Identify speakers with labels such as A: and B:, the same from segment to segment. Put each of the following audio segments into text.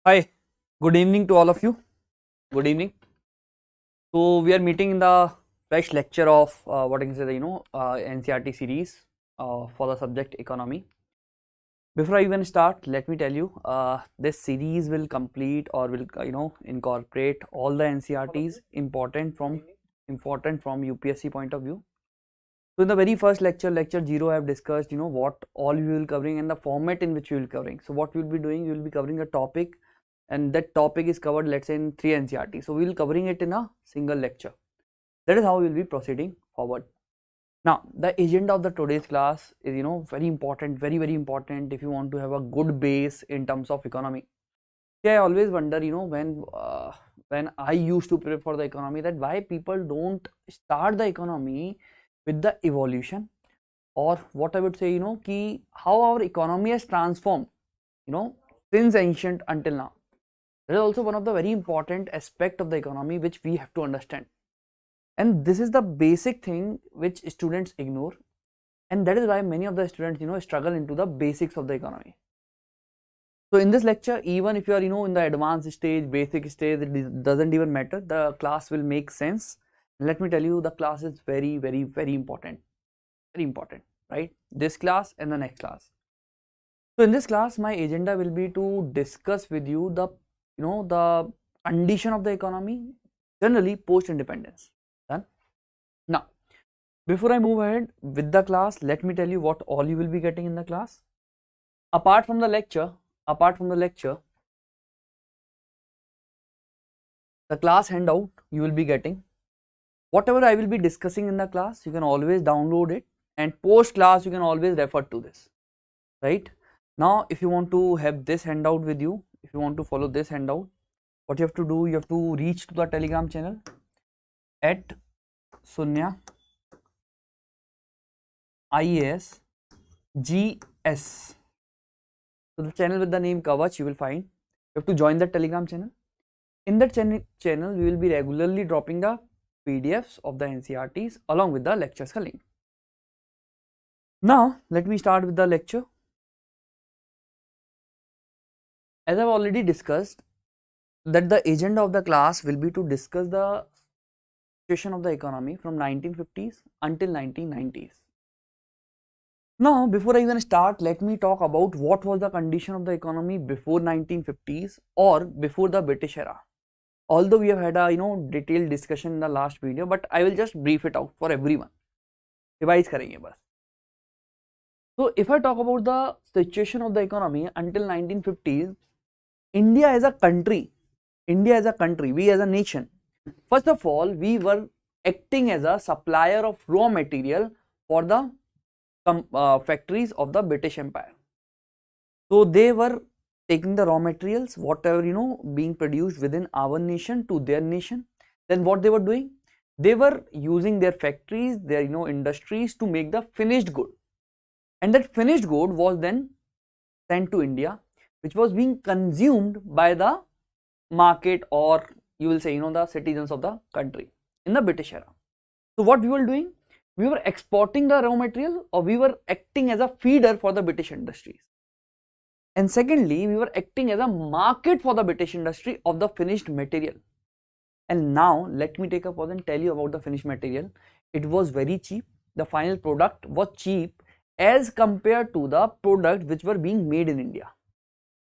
A: Hi, good evening to all of you. Good evening. So we are meeting in the fresh lecture of what I can say, NCRT series for the subject economy. Before I even start, let me tell you, this series will complete or will incorporate all the NCRTs important from UPSC point of view. So in the very first lecture, lecture 0, I have discussed what all we will covering and the format in which we will covering. So what we will be doing, we will be covering a topic, and that topic is covered, let's say, in 3 NCRT. So we will covering it in a single lecture. That is how we will be proceeding forward. Now the agenda of the today's class is very important, very important if you want to have a good base in terms of economy. See, I always wonder when I used to prepare for the economy, that why people don't start the economy with the evolution, or what I would say, ki how our economy has transformed since ancient until now. That is also one of the very important aspect of the economy which we have to understand, and this is the basic thing which students ignore, and that is why many of the students struggle into the basics of the economy. So in this lecture, even if you are in the advanced stage, basic stage, it doesn't even matter, the class will make sense. Let me tell you, the class is very important, right? This class and the next class. So in this class, my agenda will be to discuss with you the the condition of the economy generally post independence. Done. Now before I move ahead with the class, let me tell you what all you will be getting in the class. Apart from the lecture, the class handout you will be getting. Whatever I will be discussing in the class, you can always download it, and post class you can always refer to this, right? Now if you want to have this handout with you, if you want to follow this handout, what you have to do, you have to reach to the Telegram channel at Sunya IAS GS. So the channel with the name Kavach you will find. You have to join the Telegram channel. In that channel we will be regularly dropping the PDFs of the NCERTs along with the lectures ka link. Now let me start with the lecture. As I have already discussed, that the agenda of the class will be to discuss the situation of the economy from 1950s until 1990s. Now before I even start, let me talk about what was the condition of the economy before 1950s or before the British era. Although we have had a detailed discussion in the last video, but I will just brief it out for everyone. Revise karenge bas. So if I talk about the situation of the economy until 1950s, India as a country, we as a nation, first of all, we were acting as a supplier of raw material for the factories of the British Empire. So they were taking the raw materials, whatever being produced within our nation to their nation. Then what they were doing, they were using their factories, their industries to make the finished good, and that finished good was then sent to India, which was being consumed by the market, or you will say the citizens of the country in the British era. So what we were doing, we were exporting the raw material, or we were acting as a feeder for the British industries. And secondly, we were acting as a market for the British industry of the finished material. And now let me take a pause and tell you about the finished material. It was very cheap. The final product was cheap as compared to the product which were being made in India.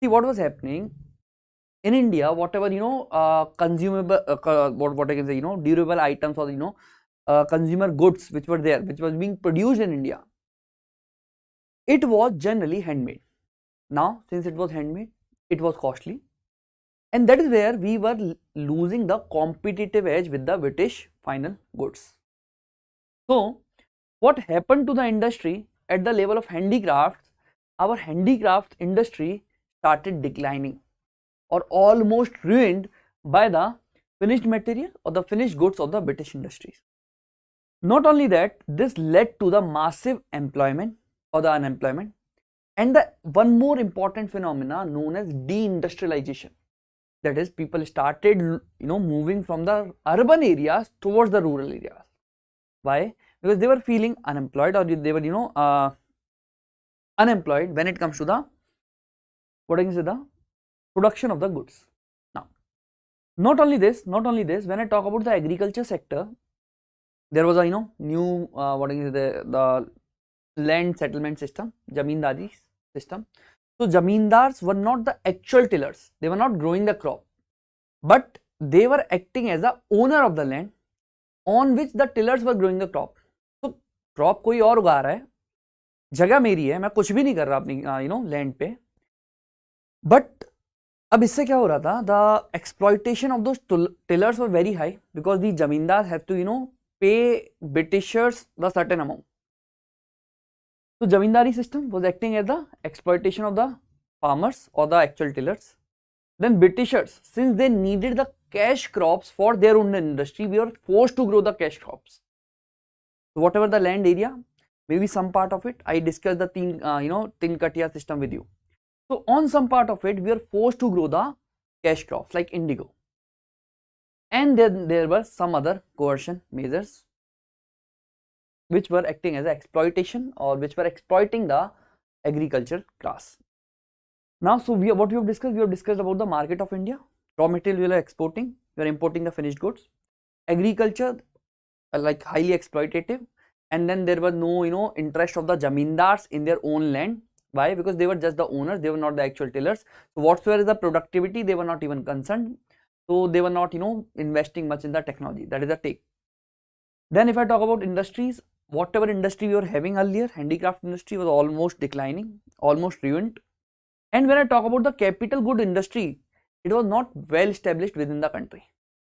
A: See what was happening in India, whatever consumable, what I can say, durable items, or consumer goods which were there, which was being produced in India, it was generally handmade. Now since it was handmade, it was costly, and that is where we were losing the competitive edge with the British final goods. So what happened to the industry at the level of handicrafts? Our handicraft industry started declining or almost ruined by the finished material or the finished goods of the British industries. Not only that, this led to the massive employment or the unemployment, and the one more important phenomena known as deindustrialization. That is, people started moving from the urban areas towards the rural areas. Why? Because they were feeling unemployed, or they were unemployed when it comes to the, what I can say, the production of the goods. Now, not only this, when I talk about the agriculture sector, there was a new what is the land settlement system, zamindari system. So zamindars were not the actual tillers, they were not growing the crop, but they were acting as the owner of the land on which the tillers were growing the crop. So crop कोई और उगा रहा है, जगह मेरी है, मैं कुछ भी नहीं कर रहा अपनी लैंड पे, बट अब इससे क्या हो रहा था, the exploitation of those tillers were very high because the zamindar have to pay Britishers the certain amount. So zamindari system was acting as the exploitation of the farmers or the actual tillers. Then Britishers, since they needed the cash crops for their own industry, we were forced to grow the cash crops. So whatever the land area, maybe some part of it, I discussed the tin katia system with you. So on some part of it, we are forced to grow the cash crops like indigo. And then there were some other coercion measures which were acting as exploitation or which were exploiting the agriculture class. Now, so what we have discussed about the market of India. Raw material we are exporting, we are importing the finished goods. Agriculture like highly exploitative, and then there was no interest of the zamindars in their own land. Why? Because they were just the owners, they were not the actual tillers. So whatsoever is the productivity, they were not even concerned. So they were not investing much in the technology. That is the take. Then if I talk about industries, whatever industry we were having earlier, handicraft industry was almost declining, almost ruined. And when I talk about the capital good industry, it was not well established within the country.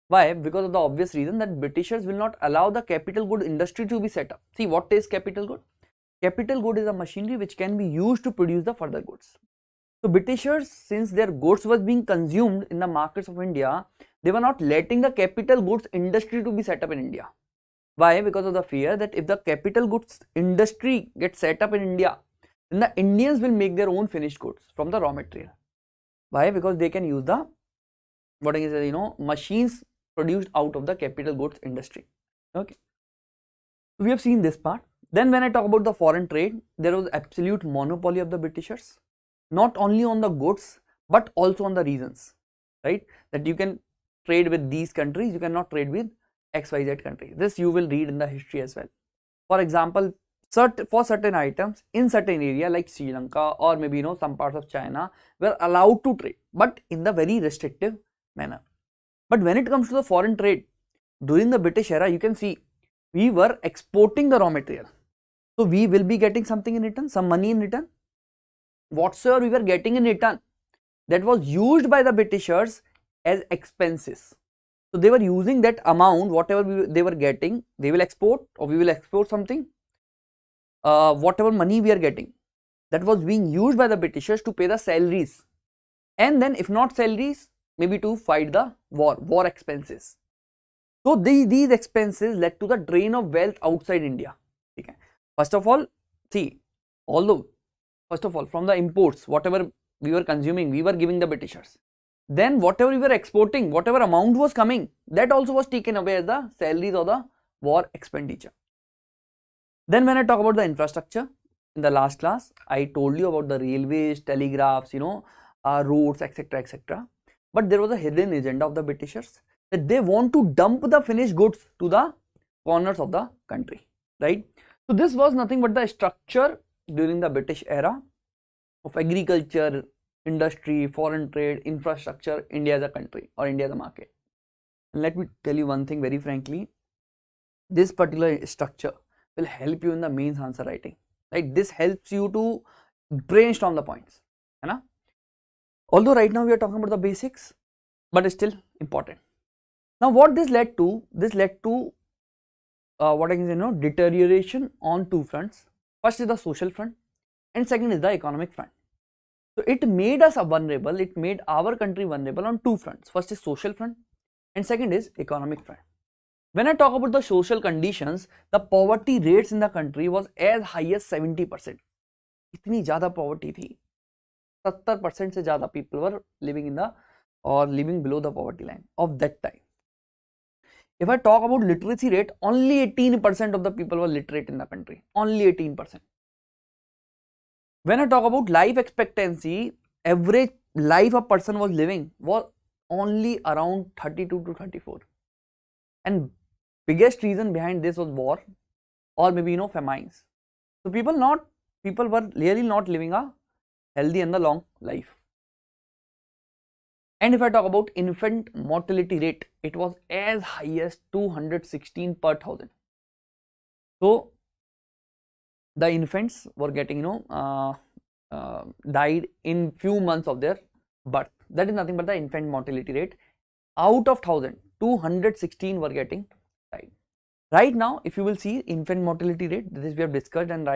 A: Why? Because of the obvious reason that Britishers will not allow the capital good industry to be set up. See, what is capital good? Capital good is a machinery which can be used to produce the further goods. So Britishers, since their goods was being consumed in the markets of India, they were not letting the capital goods industry to be set up in India. Why? Because of the fear that if the capital goods industry gets set up in India, then the Indians will make their own finished goods from the raw material. Why? Because they can use the machines produced out of the capital goods industry. Okay, so we have seen this part. Then when I talk about the foreign trade, there was absolute monopoly of the Britishers, not only on the goods but also on the reasons, right? That you can trade with these countries, you cannot trade with XYZ countries. This you will read in the history as well. For example, for certain items in certain area like Sri Lanka or maybe some parts of China were allowed to trade, but in the very restrictive manner. But when it comes to the foreign trade, during the British era, you can see we were exporting the raw material. So we will be getting something in return, some money in return. Whatsoever we were getting in return, that was used by the Britishers as expenses. So they were using that amount, whatever they were getting, they will export or we will export something. Whatever money we are getting, that was being used by the Britishers to pay the salaries, and then if not salaries, maybe to fight the war expenses. So these expenses led to the drain of wealth outside India. Okay. First of all, see, first of all, from the imports, whatever we were consuming, we were giving the Britishers. Then whatever we were exporting, whatever amount was coming, that also was taken away as the salaries or the war expenditure. Then when I talk about the infrastructure, in the last class, I told you about the railways, telegraphs, roads, etc., etc. But there was a hidden agenda of the Britishers that they want to dump the finished goods to the corners of the country, right? So this was nothing but the structure during the British era of agriculture, industry, foreign trade, infrastructure, India as a country or India as a market. And let me tell you one thing very frankly, this particular structure will help you in the mains answer writing, right? This helps you to brainstorm the points, although right now we are talking about the basics, but it's still important. Now what this led to, deterioration on two fronts. First is the social front and second is the economic front. So it made us vulnerable, it made our country vulnerable on two fronts. First is social front and second is economic front. When I talk about the social conditions, the poverty rates in the country was as high as 70%. इतनी ज़्यादा poverty थी, 70% से ज़्यादा people were living living below the poverty line of that time. If I talk about literacy rate, only 18% of the people were literate in the country, only 18%. When I talk about life expectancy, average life a person was living was only around 32 to 34, and biggest reason behind this was war, or maybe famines. So people were really not living a healthy and the long life. And if I talk about infant mortality rate, it was as high as 216 per thousand. So the infants were getting died in few months of their birth. That is nothing but the infant mortality rate. Out of 1000, 216 were getting died. Right now, if you will see infant mortality rate, this we have discussed, and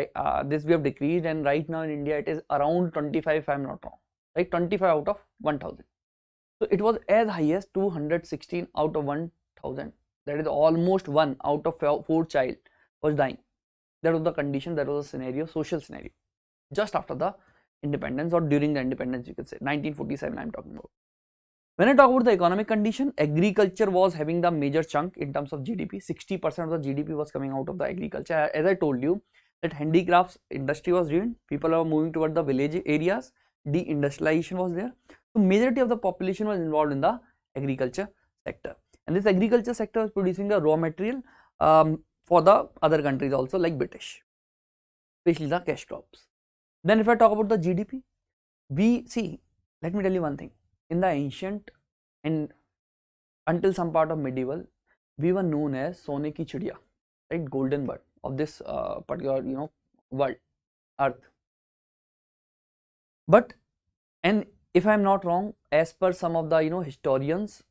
A: this we have decreased, and right now in India it is around 25 if I am not wrong, right? 25 out of 1000. So it was as high as 216 out of 1000. That is almost 1 out of 4 child was dying. That was the condition, that was the scenario, social scenario, just after the independence, or during the independence, you could say 1947 I am talking about. When I talk about the economic condition, agriculture was having the major chunk in terms of GDP. 60% of the GDP was coming out of the agriculture. As I told you that handicrafts industry was ruined, people are moving toward the village areas, de-industrialization was there. So majority of the population was involved in the agriculture sector, and this agriculture sector was producing the raw material for the other countries also, like British, especially the cash crops. Then if I talk about the GDP, we see, let me tell you one thing, in the ancient and until some part of medieval, we were known as Sone ki chidiya, right, golden bird of this particular world, earth. But, and if I am not wrong, as per some of the historians,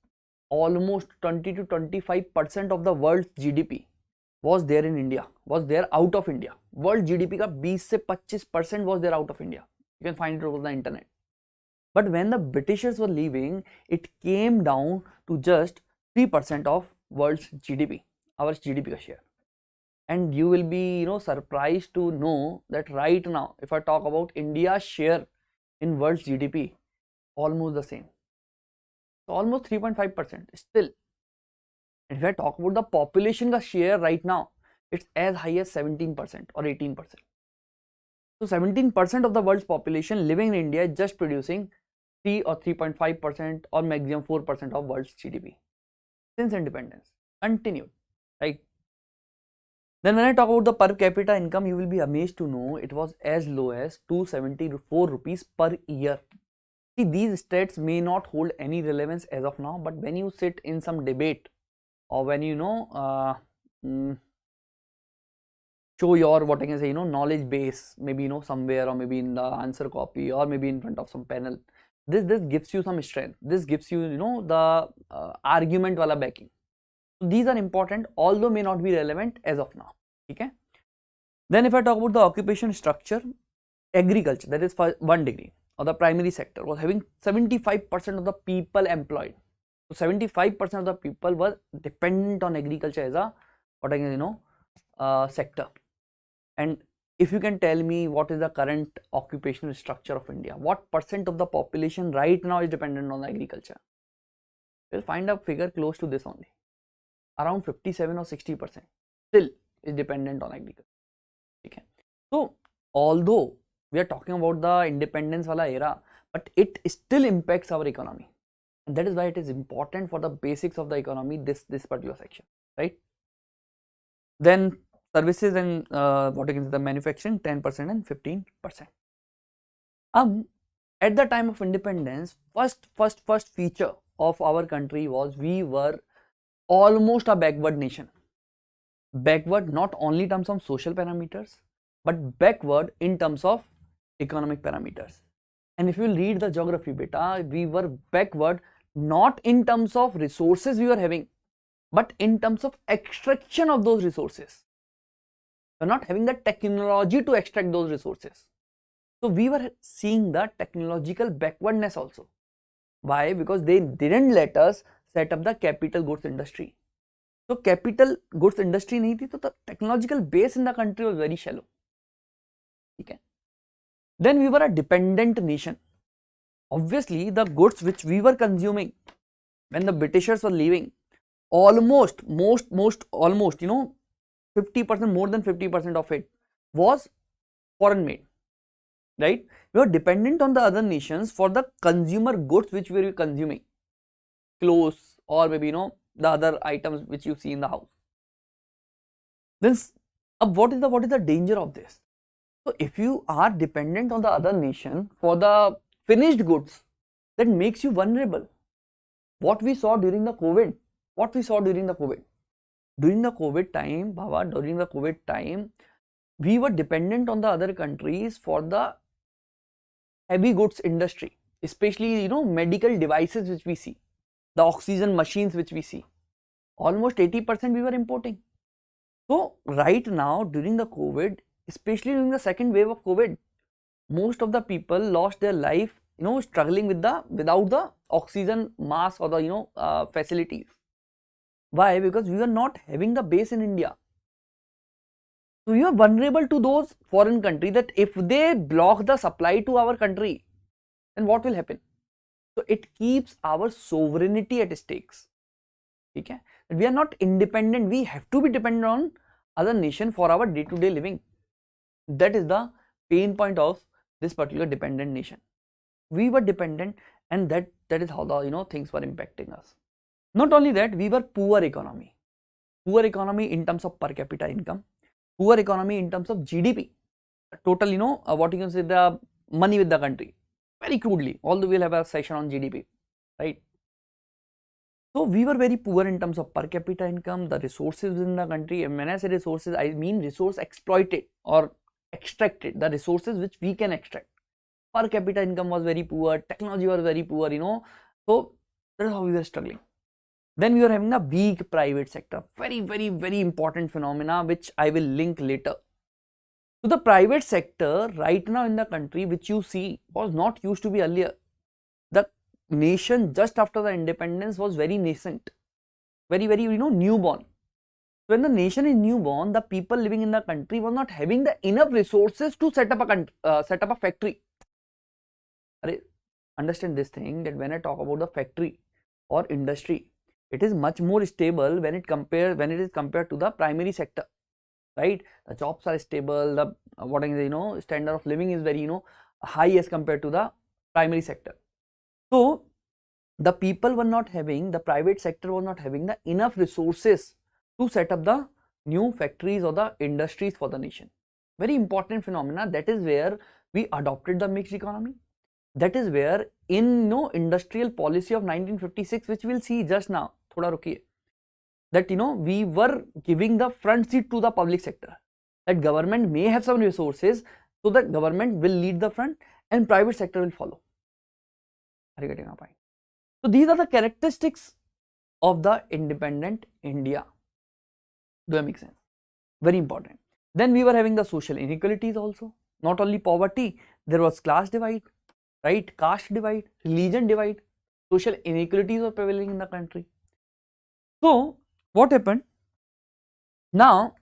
A: almost 20 to 25% of the world's GDP was there in India, was there out of India. World GDP का 20 से 25% was there out of India. You can find it over the internet. But when the Britishers were leaving, it came down to just 3% of world's GDP, our GDP ka share. And you will be surprised to know that right now, if I talk about India's share in world's GDP, almost the same. So almost 3.5% still. And if I talk about the population ka share right now, it's as high as 17% or 18%. So 17% of the world's population living in India is just producing 3 or 3.5% or maximum 4% of world's GDP since independence. Continued, right? Then when I talk about the per capita income, you will be amazed to know it was as low as 274 rupees per year. See, these stats may not hold any relevance as of now, but when you sit in some debate, or when show your, what I can say, knowledge base, maybe somewhere, or maybe in the answer copy, or maybe in front of some panel, this gives you some strength. This gives you the argument wala backing. So these are important, although may not be relevant as of now. Okay. Then if I talk about the occupation structure, agriculture, that is for 1 degree, or the primary sector, was having 75% of the people employed. So 75% of the people were dependent on agriculture as a, what I can sector. And if you can tell me what is the current occupational structure of India, what percent of the population right now is dependent on agriculture? You'll find a figure close to this only. Around 57 or 60% still is dependent on agriculture. Okay. So although we are talking about the independence wala era, but it still impacts our economy, and that is why it is important for the basics of the economy, this particular section, right? Then services and what I can say, the manufacturing, 10% and 15%. At the time of independence, first feature of our country was we were almost a backward nation. Backward not only in terms of social parameters, but backward in terms of economic parameters. And if you read the geography beta, we were backward not in terms of resources we were having, but in terms of extraction of those resources. We are not having the technology to extract those resources. So we were seeing the technological backwardness also. Why? Because they didn't let us set up the capital goods industry. So capital goods industry nahi thi, so the technological base in the country was very shallow. Okay. Then we were a dependent nation. Obviously, the goods which we were consuming when the Britishers were leaving, almost 50%, more than 50% of it was foreign made. right? We were dependent on the other nations for the consumer goods which we were consuming, clothes or maybe the other items which you see in the house. Then what is the danger of this? So if you are dependent on the other nation for the finished goods, that makes you vulnerable. What we saw during the COVID, during the COVID time, Baba, during the COVID time, we were dependent on the other countries for the heavy goods industry, especially medical devices which we see, the oxygen machines which we see. Almost 80% we were importing. So right now during the COVID, especially during the second wave of COVID, most of the people lost their life, struggling without the oxygen mask or the facilities. Why? Because we are not having the base in India. So we are vulnerable to those foreign countries that if they block the supply to our country, then what will happen? So it keeps our sovereignty at stakes. Okay? We are not independent. We have to be dependent on other nation for our day-to-day living. That is the pain point of this particular dependent nation. We were dependent, and that is how the things were impacting us. Not only that, we were poor economy in terms of per capita income, poor economy in terms of GDP, total what you can say, the money with the country, very crudely, although we'll have a session on GDP, right? So we were very poor in terms of per capita income, the resources in the country, and when I say resources, I mean resource exploited or extracted, the resources which we can extract. Per capita income was very poor, technology was very poor, so that is how we were struggling. Then we were having a weak private sector, very important phenomena which I will link later. So the private sector right now in the country, which you see, was not used to be earlier. The nation just after the independence was very nascent, very newborn. When the nation is newborn, the people living in the country were not having the enough resources to set up a factory. Understand this thing, that when I talk about the factory or industry, it is much more stable when it is compared to the primary sector, right? The jobs are stable, the what I say, standard of living is very high as compared to the primary sector. So the people were not having, the private sector was not having the enough resources to set up the new factories or the industries for the nation. Very important phenomena. That is where we adopted the mixed economy. That is where in industrial policy of 1956, which we'll see just now, thoda rukiye, that we were giving the front seat to the public sector, that government may have some resources, so that government will lead the front and private sector will follow. Are you getting my point? So these are the characteristics of the independent India. Do I make sense? Very important. Then we were having the social inequalities also. Not only poverty, there was class divide, right? Caste divide, religion divide, social inequalities were prevailing in the country. So what happened? Now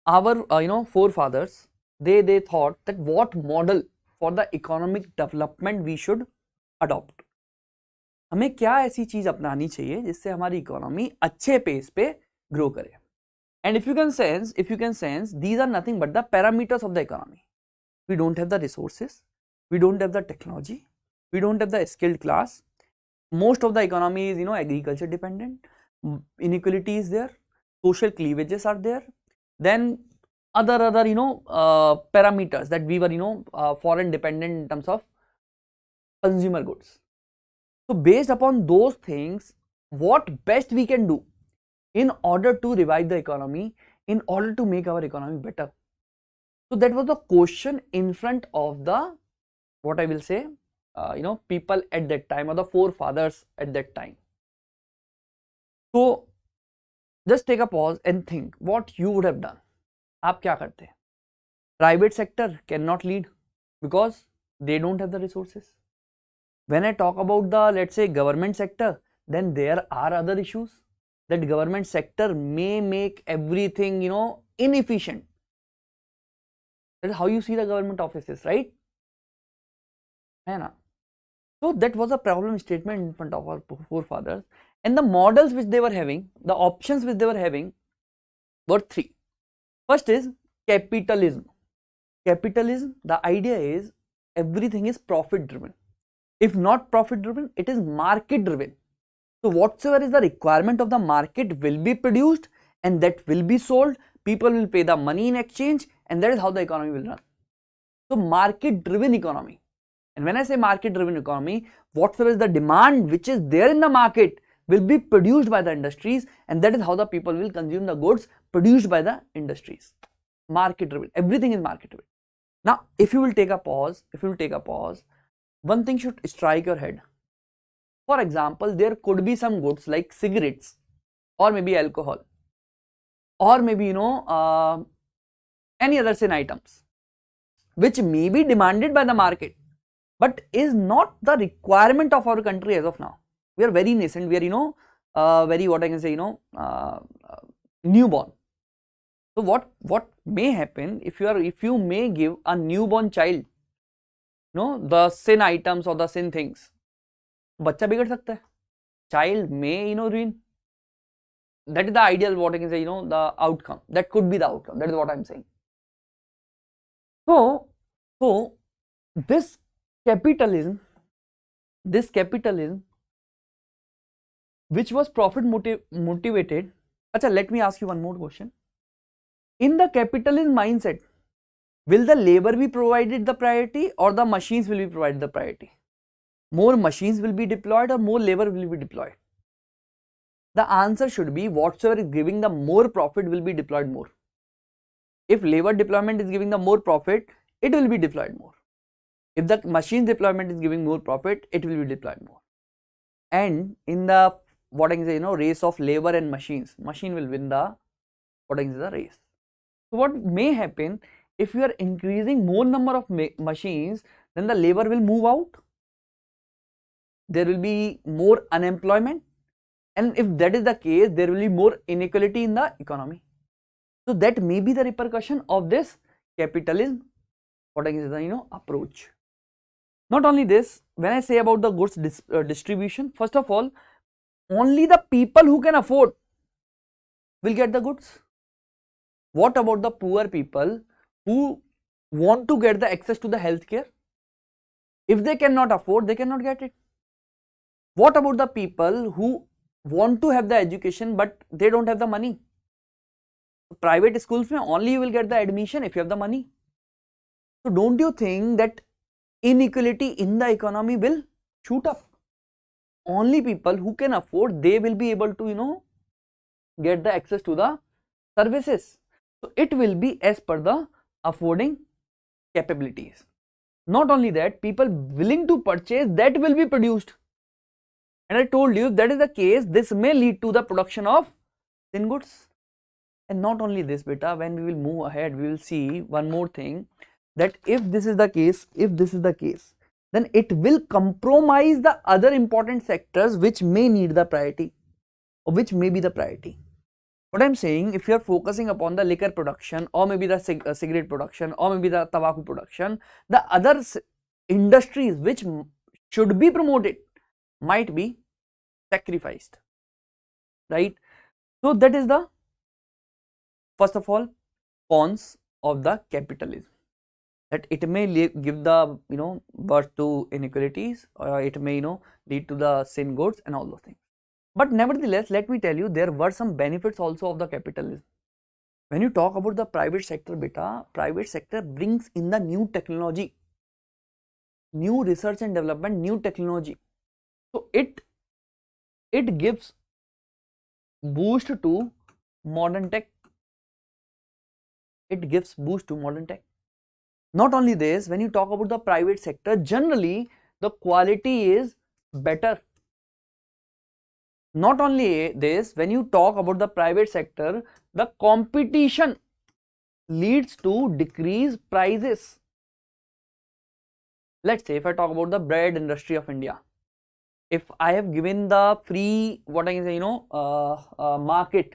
A: our forefathers, they thought that what model for the economic development we should adopt. हमें क्या ऐसी चीज अपनानी चाहिए जिससे हमारी economy अच्छे pace पे ग्रो करे. And if you can sense, these are nothing but the parameters of the economy. We don't have the resources, we don't have the technology, we don't have the skilled class. Most of the economy is agriculture dependent. Inequality is there, social cleavages are there. Then other parameters that we were foreign dependent in terms of consumer goods. So based upon those things, what best we can do in order to revive the economy, in order to make our economy better. So that was the question in front of the, what I will say, people at that time, or the forefathers at that time. So just take a pause and think what you would have done. आप क्या करते? Private sector cannot lead because they don't have the resources. When I talk about the, let's say, government sector, then there are other issues. That government sector may make everything inefficient. That is how you see the government offices, right? So that was a problem statement in front of our forefathers, and the models which they were having, the options which they were having were three. First is capitalism. Capitalism, the idea is everything is profit driven. If not profit driven, it is market driven. So whatsoever is the requirement of the market will be produced and that will be sold. People will pay the money in exchange, and that is how the economy will run. So market driven economy. And when I say market driven economy, whatsoever is the demand which is there in the market will be produced by the industries, and that is how the people will consume the goods produced by the industries. Market driven. Everything is market driven. Now, if you will take a pause, one thing should strike your head. For example, there could be some goods like cigarettes, or maybe alcohol, or maybe any other sin items, which may be demanded by the market, but is not the requirement of our country as of now. We are very nascent. We are very, what I can say, newborn. So what may happen if you may give a newborn child the sin items or the sin things, बच्चा बिगड़ सकता है. Child may ruin. That is the ideal, what I can say, the outcome. That could be the outcome. That is what I am saying. So this capitalism, which was profit motivated. Acha, let me ask you one more question. In the capitalist mindset, will the labor be provided the priority, or the machines will be provided the priority? More machines will be deployed or more labor will be deployed? The answer should be whatsoever is giving the more profit will be deployed more. If labor deployment is giving the more profit, it will be deployed more. If the machine deployment is giving more profit, it will be deployed more. And in the, what I can say, race of labor and machines, machine will win the, what I can say, the race. So what may happen, if you are increasing more number of machines, then the labor will move out. There will be more unemployment, and if that is the case, there will be more inequality in the economy. So that may be the repercussion of this capitalism, what I can say, approach. Not only this, when I say about the goods distribution, first of all, only the people who can afford will get the goods. What about the poor people who want to get the access to the healthcare? If they cannot afford, they cannot get it. What about the people who want to have the education but they don't have the money? Private schools mein only you will get the admission if you have the money. So don't you think that inequality in the economy will shoot up? Only people who can afford, they will be able to get the access to the services. So it will be as per the affording capabilities. Not only that, people willing to purchase, that will be produced. And I told you, if that is the case, this may lead to the production of thin goods. And not only this, beta, when we will move ahead, we will see one more thing, that if this is the case, then it will compromise the other important sectors which may need the priority, or which may be the priority. What I am saying, if you are focusing upon the liquor production, or maybe the cigarette production, or maybe the tobacco production, the other industries which should be promoted might be sacrificed, right? So that is the, first of all, cons of the capitalism, that it may give the birth to inequalities, or it may lead to the sin goods and all those things. But nevertheless, let me tell you, there were some benefits also of the capitalism. When you talk about the private sector, beta, private sector brings in the new technology, new research and development, new technology. So it gives boost to modern tech. It gives boost to modern tech. Not only this, when you talk about the private sector, generally the quality is better. Not only this, when you talk about the private sector, the competition leads to decreased prices. Let's say if I talk about the bread industry of India, if I have given the free, what I can say, market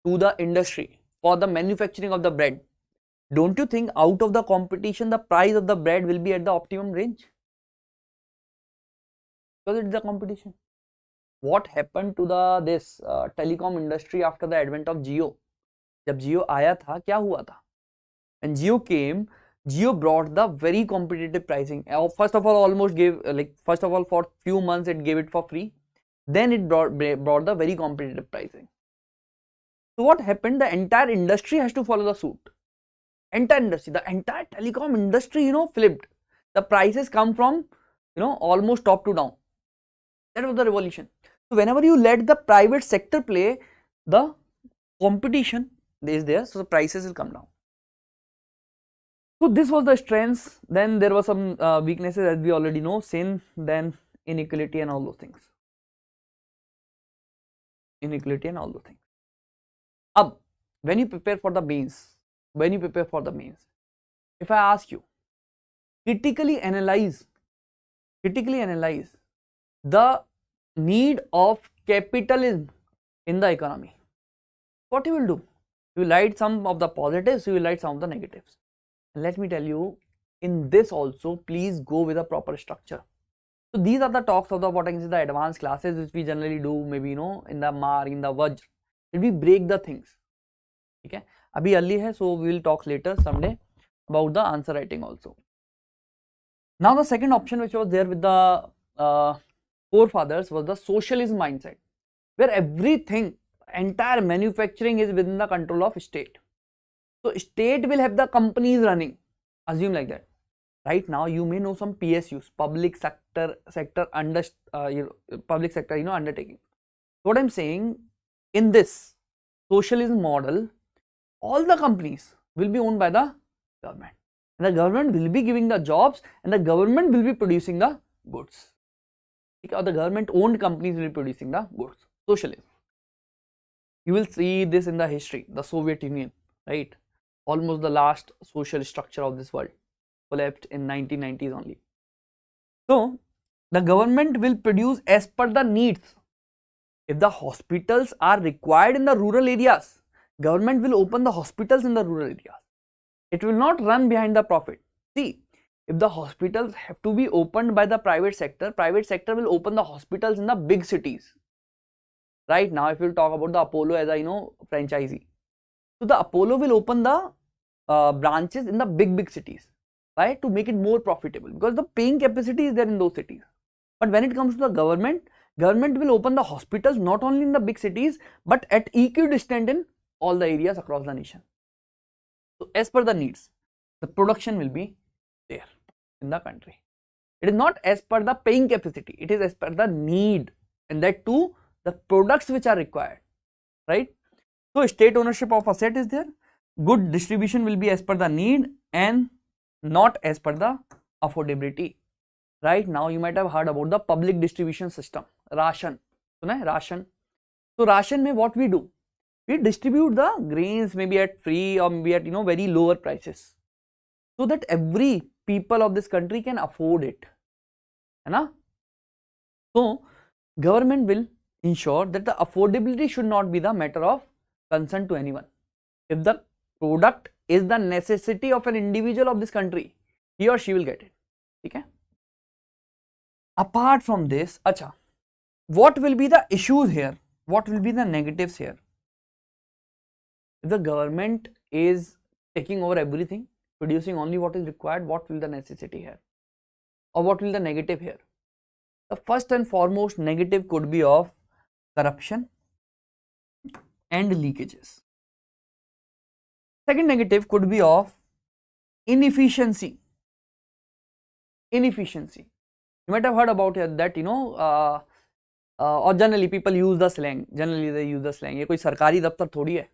A: to the industry for the manufacturing of the bread, don't you think out of the competition, the price of the bread will be at the optimum range? Because it's the competition. What happened to this telecom industry after the advent of Jio? जब Jio आया था, क्या हुआ था? When Jio came, Jio brought the very competitive pricing. First of all, almost gave first of all for few months it gave it for free. Then it brought the very competitive pricing. So what happened? The entire industry has to follow the suit. Entire industry, the entire telecom industry, flipped. The prices come from, almost top to down. That was the revolution. So whenever you let the private sector play, the competition is there, so the prices will come down. So this was the strengths. Then there were some weaknesses, as we already know, sin, then inequality and all those things. Inequality and all those things. When you prepare for the mains, if I ask you, critically analyze the need of capitalism in the economy, what you will do? You will write some of the positives, you will write some of the negatives. And let me tell you, in this also, please go with a proper structure. So these are the talks of the what I can say the advanced classes which we generally do, maybe in the Mark, in the Vajr, that we break the things. Okay, abhi early hai, so we will talk later someday about the answer writing also. Now the second option which was there with the forefathers was the socialism mindset, where everything, entire manufacturing is within the control of state. So state will have the companies running, assume like that. Right now you may know some PSUs, public sector undertaking. What I'm saying, in this socialism model, all the companies will be owned by the government, and the government will be giving the jobs, and the government will be producing the goods. Or the government owned companies will be producing the goods. Socialism. You will see this in the history, the Soviet Union, right? Almost the last social structure of this world collapsed in 1990s only. So the government will produce as per the needs. If the hospitals are required in the rural areas, government will open the hospitals in the rural areas. It will not run behind the profit. See, if the hospitals have to be opened by the private sector will open the hospitals in the big cities. Right now, if you talk about the Apollo as a franchisee, so the Apollo will open the branches in the big cities. Why? To make it more profitable, because the paying capacity is there in those cities. But when it comes to the government will open the hospitals not only in the big cities but at equidistant in all the areas across the nation. So as per the needs, the production will be there in the country. It is not as per the paying capacity, it is as per the need, and that too the products which are required, right? So state ownership of asset is there. Good distribution will be as per the need and not as per the affordability. Right now you might have heard about the public distribution system, ration. Ration. So ration mein what we do? We distribute the grains maybe at free or maybe at very lower prices, so that every people of this country can afford it. So government will ensure that the affordability should not be the matter of concern to anyone. If the product is the necessity of an individual of this country, he or she will get it. Okay? Apart from this, what will be the issues here? What will be the negatives here? If the government is taking over everything, producing only what is required, what will the necessity here? Or what will the negative here? The first and foremost negative could be of corruption and leakages. Second negative could be of inefficiency. Inefficiency. You might have heard about that, or generally people use the slang. Generally they use the slang. ये कोई सरकारी दफ्तर थोड़ी है.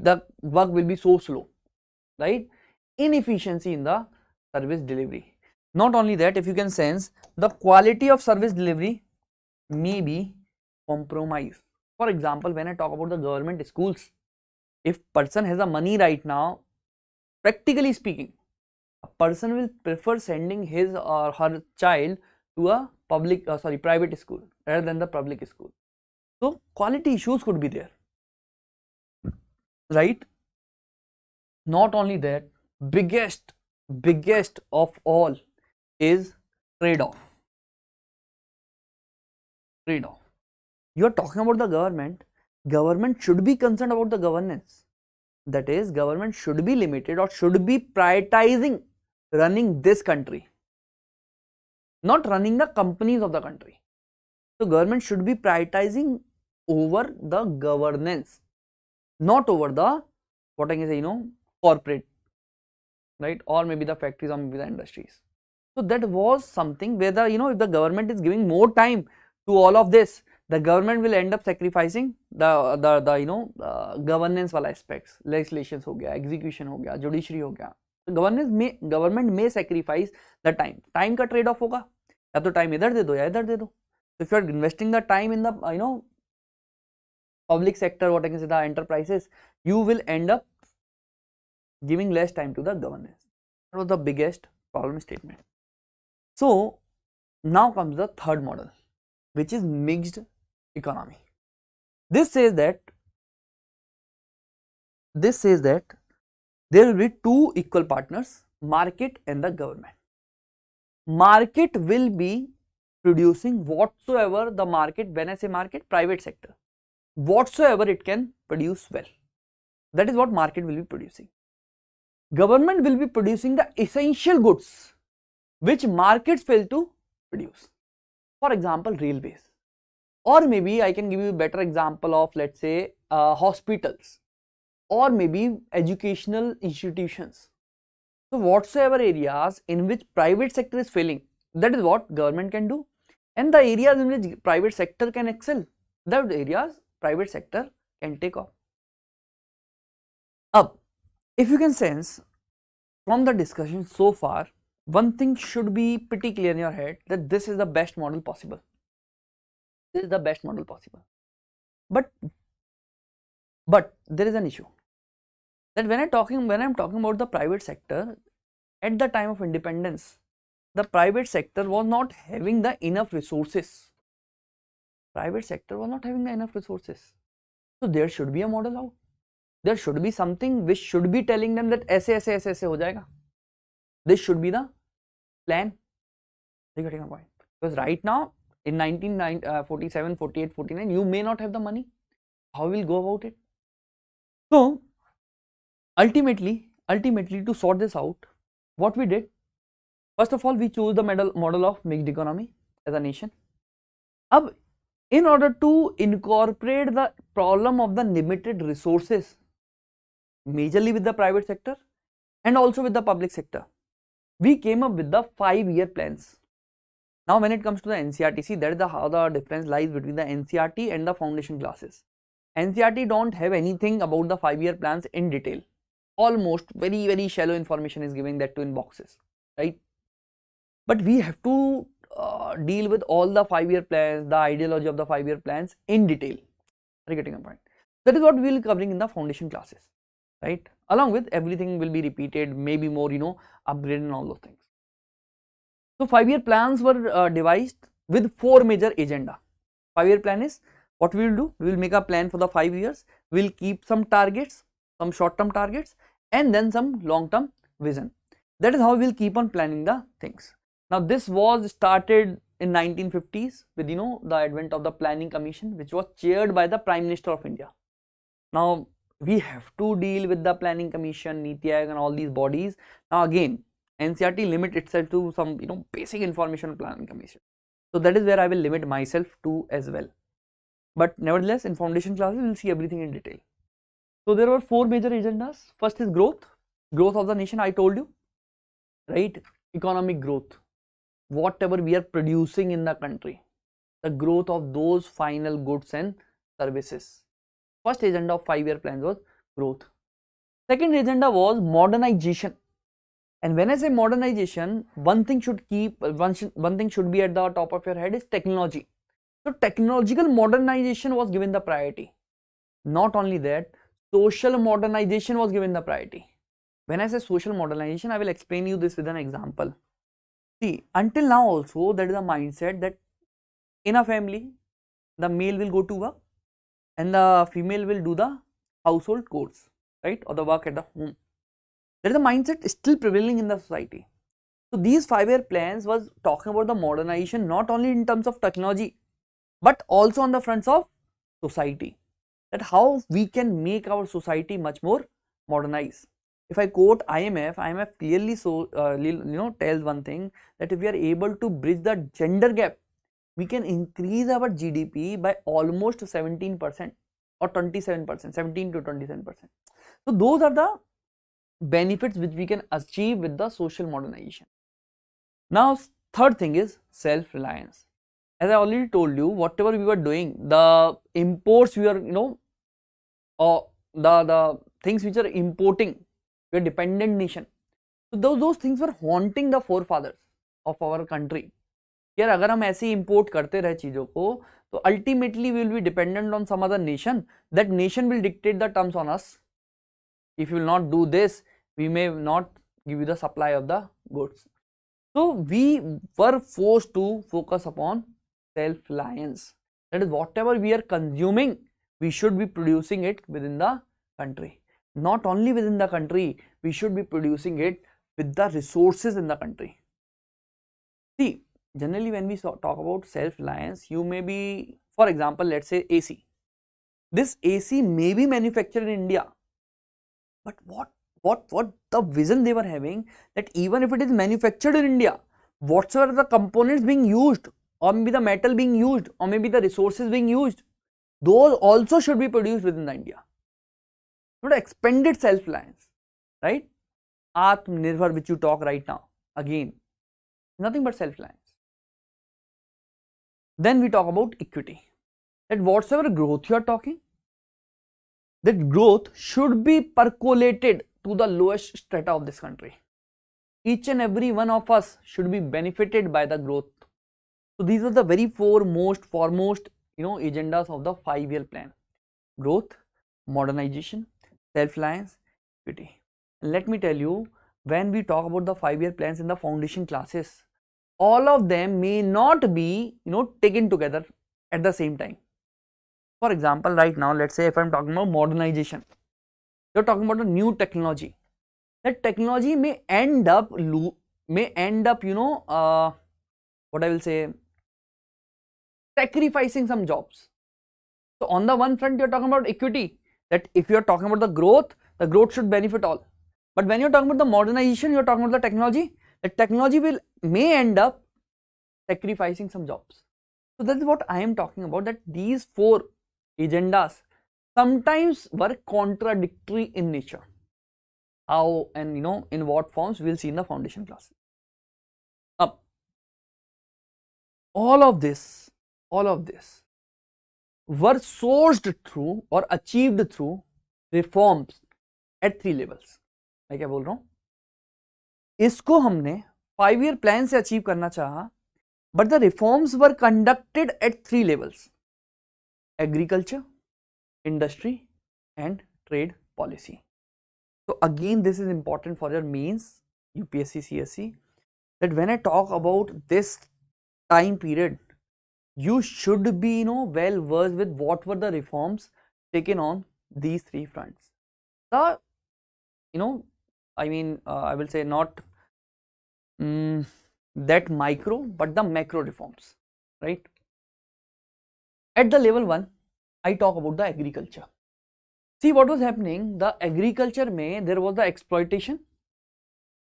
A: The work will be so slow, right? Inefficiency in the service delivery. Not only that, if you can sense, the quality of service delivery may be compromised. For example, when I talk about the government schools, if person has a money right now, practically speaking, a person will prefer sending his or her child to a private school rather than the public school. So quality issues could be there, right? Not only that, biggest of all is trade-off. You are talking about the government should be concerned about the governance. That is, government should be limited or should be prioritizing running this country, not running the companies of the country. So government should be prioritizing over the governance, not over the, what I can say, corporate, right? Or maybe the factories or maybe the industries. So that was something where the, if the government is giving more time to all of this, the government will end up sacrificing the governance wala aspects, legislations ho gaya, execution ho gaya, judiciary ho gaya. So government may sacrifice the time ka trade off hoga, ya to time idhar de do ya idhar de do. So if you are investing the time in the public sector, what I can say, the enterprises, you will end up giving less time to the governance. That was the biggest problem statement. So now comes the third model, which is mixed economy. This says that there will be two equal partners, market and the government. Market will be producing whatsoever the market, when I say market, private sector, whatsoever it can produce well. That is what market will be producing. Government will be producing the essential goods which markets fail to produce. For example, railways, or maybe I can give you a better example of, let's say, hospitals, or maybe educational institutions. So whatsoever areas in which private sector is failing, that is what government can do. And the areas in which private sector can excel, that areas private sector can take off. Up, if you can sense from the discussion so far, one thing should be pretty clear in your head, that this is the best model possible. This is the best model possible. But there is an issue, that when I'm talking about the private sector, at the time of independence, the private sector was not having the enough resources. Private sector was not having the enough resources. So there should be a model out. There should be something which should be telling them that aise ho jayega. This should be the plan. Are you getting my point? Because right now in 1947, 48, 49, you may not have the money. How will go about it? So ultimately to sort this out, what we did, first of all, we chose the model of mixed economy as a nation. Ab, in order to incorporate the problem of the limited resources, majorly with the private sector and also with the public sector, we came up with the 5-year plans. Now when it comes to the NCERT, see, that is how the difference lies between the NCERT and the foundation classes. NCERT don't have anything about the 5-year plans in detail. Almost very shallow information is given, that too in boxes, right? But we have to deal with all the 5-year plans, the ideology of the 5-year plans in detail. Are you getting a point? That is what we will be covering in the foundation classes, right? Along with everything will be repeated, maybe more, upgraded and all those things. So 5-year plans were devised with 4 major agenda. 5-year plan is, what we will do, we will make a plan for the 5 years, we will keep some targets, some short-term targets, and then some long-term vision. That is how we will keep on planning the things. Now this was started in 1950s with the advent of the Planning Commission, which was chaired by the Prime Minister of India. Now we have to deal with the Planning Commission, NITI Aayog and all these bodies. Now again, NCERT limit itself to some basic information on Planning Commission. So that is where I will limit myself to as well. But nevertheless, in foundation classes we will see everything in detail. So there were 4 major agendas. First is growth of the nation. I told you, right? Economic growth, whatever we are producing in the country, the growth of those final goods and services. First agenda of 5-year plans was growth. Second agenda was modernization. And when I say modernization, one thing should be at the top of your head is technology. So technological modernization was given the priority. Not only that, social modernization was given the priority. When I say social modernization, I will explain you this with an example. See, until now also there is a mindset that in a family, the male will go to work and the female will do the household chores, right, or the work at the home. There is a mindset still prevailing in the society. So these 5-year plans was talking about the modernization not only in terms of technology, but also on the fronts of society. That how we can make our society much more modernize. If I quote IMF clearly tells one thing, that if we are able to bridge the gender gap, we can increase our GDP by almost 17% or 27%, 17 to 27%. So those are the benefits which we can achieve with the social modernization. Now, third thing is self-reliance. As I already told you, whatever we were doing, the imports we are, or the things which are importing, we are dependent nation. So those things were haunting the forefathers of our country. यार अगर हम ऐसे import करते रहे चीजों को, तो ultimately we will be dependent on some other nation. That nation will dictate the terms on us. If you will not do this, we may not give you the supply of the goods. So we were forced to focus upon self-reliance. That is, whatever we are consuming, we should be producing it within the country. Not only within the country, we should be producing it with the resources in the country. See, generally when we talk about self-reliance, you may be, for example, let's say AC. This AC may be manufactured in India, but what the vision they were having, that even if it is manufactured in India, whatsoever the components being used, or maybe the metal being used, or maybe the resources being used, those also should be produced within the India. Not expanded self-reliance, right? Atmanirbhar, which you talk right now, again, nothing but self-reliance. Then we talk about equity, that whatsoever growth you are talking, that growth should be percolated to the lowest strata of this country. Each and every one of us should be benefited by the growth. So these are the very foremost agendas of the 5-year plan: growth, modernization, self-reliance, equity. And let me tell you, when we talk about the 5-year plans in the foundation classes, all of them may not be taken together at the same time. For example, right now, let's say if I'm talking about modernization, you're talking about a new technology. That technology may end up what I will say, sacrificing some jobs. So on the one front, you're talking about equity, that if you're talking about the growth should benefit all. But when you're talking about the modernization, you're talking about the technology may end up sacrificing some jobs. So that's what I am talking about, that these 4 agendas sometimes were contradictory in nature. How and in what forms, we'll see in the foundation class. All of this were sourced through or achieved through reforms at 3 levels. मैं क्या बोल रहा हूँ, इसको हमने 5-year plan से achieve करना चाहा, but the reforms were conducted at 3 levels: agriculture, industry, and trade policy. So again, this is important for your mains, UPSC, CSC, that when I talk about this time period, you should be well versed with what were the reforms taken on these 3 fronts. The I will say not that micro, but the macro reforms, right? At the level 1, I talk about the agriculture. See what was happening, the agriculture there was the exploitation.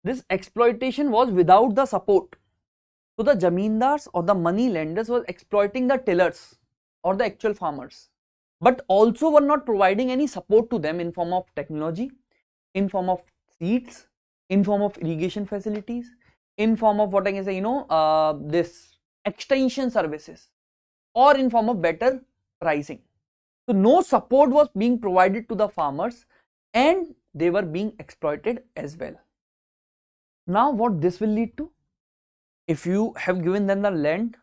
A: This exploitation was without the support. So the zamindars or the money lenders was exploiting the tillers or the actual farmers, but also were not providing any support to them in form of technology, in form of seeds, in form of irrigation facilities, in form of what I can say, this extension services, or in form of better pricing. So no support was being provided to the farmers, and they were being exploited as well. Now what this will lead to? If you have given them the land,